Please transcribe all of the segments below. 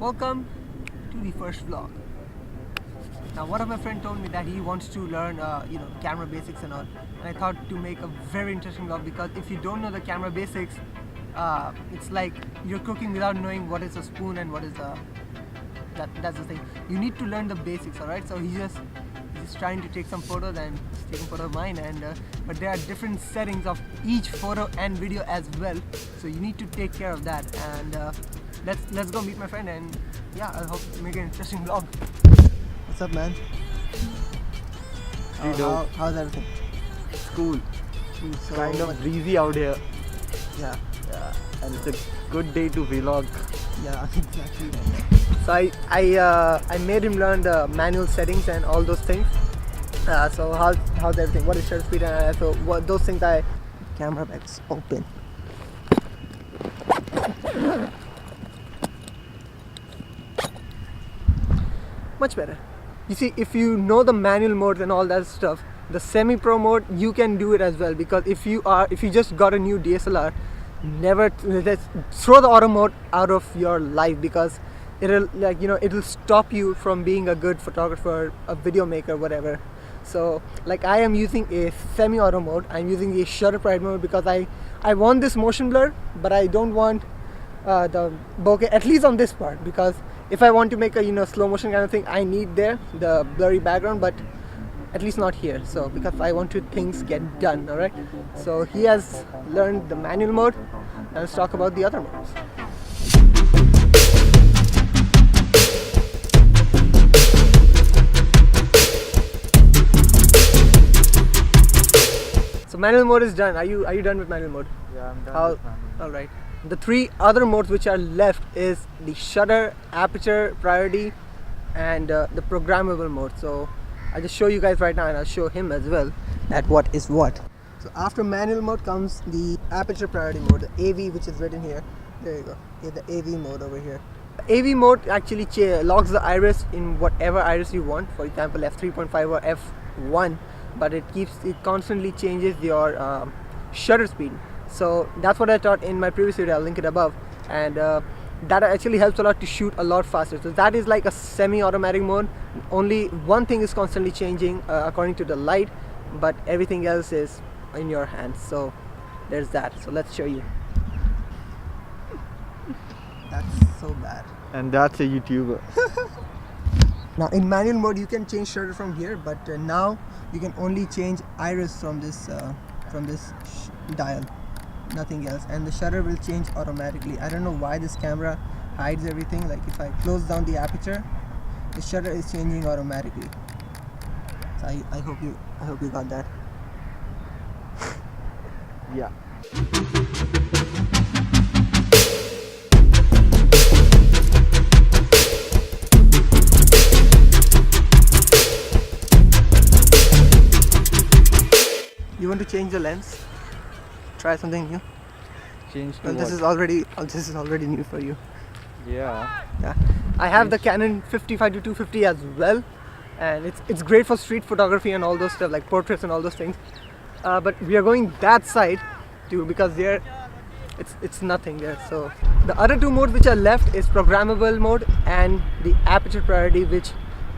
Welcome to the first vlog. Now, one of my friends told me that he wants to learn, camera basics and all. And I thought to make a very interesting vlog, because if you don't know the camera basics, it's like you're cooking without knowing what is a spoon and what is a. That's the thing. You need to learn the basics, alright? So he's just trying to take some photos, and he's taking photo of mine. And but there are different settings of each photo and video as well. So you need to take care of that. And let's go meet my friend, and yeah, I hope to make an interesting vlog. What's up, man? How's everything? It's cool. So, Kind of breezy out here. Yeah, And it's a good day to vlog. yeah, exactly. So I made him learn the manual settings and all those things. So how's everything? What is shutter speed? And so what those things camera bags open. Much better. You see, if you know the manual modes and all that stuff, the semi-pro mode, you can do it as well. Because if you just got a new DSLR, never throw the auto mode out of your life, because it'll stop you from being a good photographer, a video maker, whatever. So like I am using a semi-auto mode. I'm using a shutter priority mode because I want this motion blur, but I don't want the bokeh, at least on this part, because if I want to make a slow motion kind of thing, I need the blurry background, but at least not here. So because I want to things get done, all right? So he has learned the manual mode, and let's talk about the other modes. So manual mode is done. Are you done with manual mode? Yeah, I'm done with manual. All right. The three other modes which are left is the shutter, aperture priority, and the programmable mode. So I'll just show you guys right now, and I'll show him as well that what is what. So after manual mode comes the aperture priority mode, the AV, which is written here. There you go. Yeah, the AV mode over here. The AV mode actually logs the iris in whatever iris you want. For example, f3.5 or f1, but it constantly changes your shutter speed. So that's what I taught in my previous video. I'll link it above, and that actually helps a lot to shoot a lot faster. So that is like a semi-automatic mode. Only one thing is constantly changing according to the light, but everything else is in your hands. So there's that. So let's show you. That's so bad. And that's a YouTuber. Now in manual mode you can change shutter from here, but now you can only change iris from this dial, nothing else, and the shutter will change automatically. I don't know why this camera hides everything. Like if I close down the aperture, the shutter is changing automatically. So I hope you got that. Yeah. You want to change the lens? Try something new? Change to Well, this what? is already new for you. Yeah. Yeah, I have the Canon 55-250 as well, and it's great for street photography and all those stuff, like portraits and all those things. But we are going that side too, because there it's nothing there. So the other two modes which are left is programmable mode and the aperture priority, which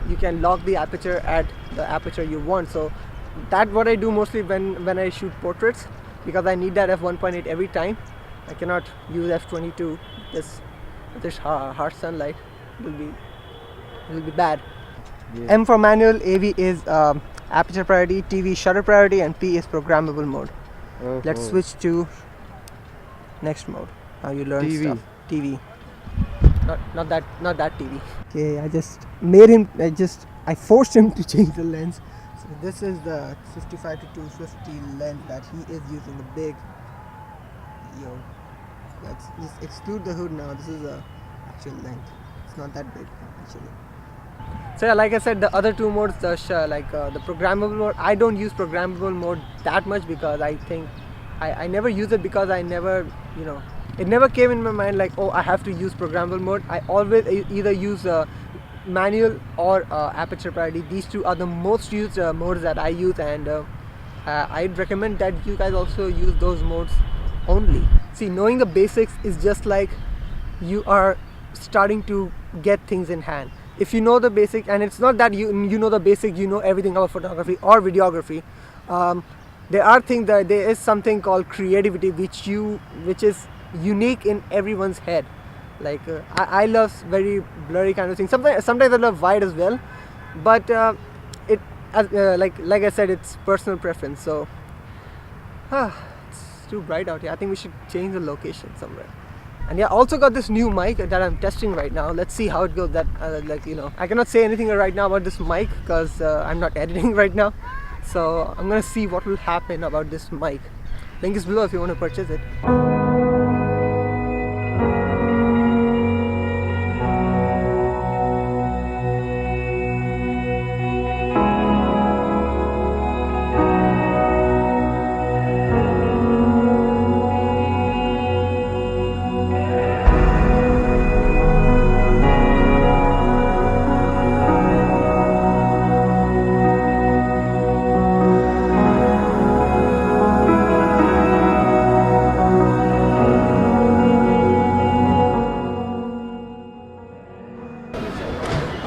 you can lock the aperture at the aperture you want. So that's what I do mostly when I shoot portraits, because I need that f1.8 every time. I cannot use f22. This harsh sunlight will be bad. Yeah. M for manual, AV is aperture priority, TV shutter priority, and P is programmable mode. Oh, Let's switch to next mode. Now you learn TV. stuff. TV. Not that TV. Okay, I just made him. I forced him to change the lens. So this is the 55-250 lens that he is using. The big. Yo. Let's just exclude the hood now. This is the actual length. It's not that big actually. So yeah, like I said, the other two modes, the programmable mode, I don't use programmable mode that much, because I think I never use it, because I never, it never came in my mind like, oh, I have to use programmable mode. I always either use manual or aperture priority. These two are the most used modes that I use, and I'd recommend that you guys also use those modes only. See, knowing the basics is just like you are starting to get things in hand. If you know the basic, and it's not that you know the basic, you know everything about photography or videography. There are things that there is something called creativity, which is unique in everyone's head. Like I love very blurry kind of things. Sometimes I love wide as well, but like I said, it's personal preference. So it's too bright out here. I think we should change the location somewhere. And yeah, also got this new mic that I'm testing right now. Let's see how it goes. That I cannot say anything right now about this mic because I'm not editing right now. So I'm gonna see what will happen about this mic. Link is below if you want to purchase it.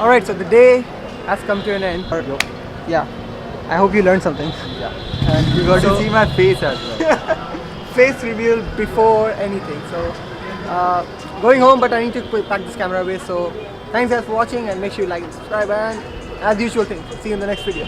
Alright, so the day has come to an end. Yeah, I hope you learned something. Yeah. And you got to see my face as well. Face reveal before anything. So, going home, but I need to pack this camera away. So, thanks guys for watching, and make sure you like and subscribe. And as usual, see you in the next video.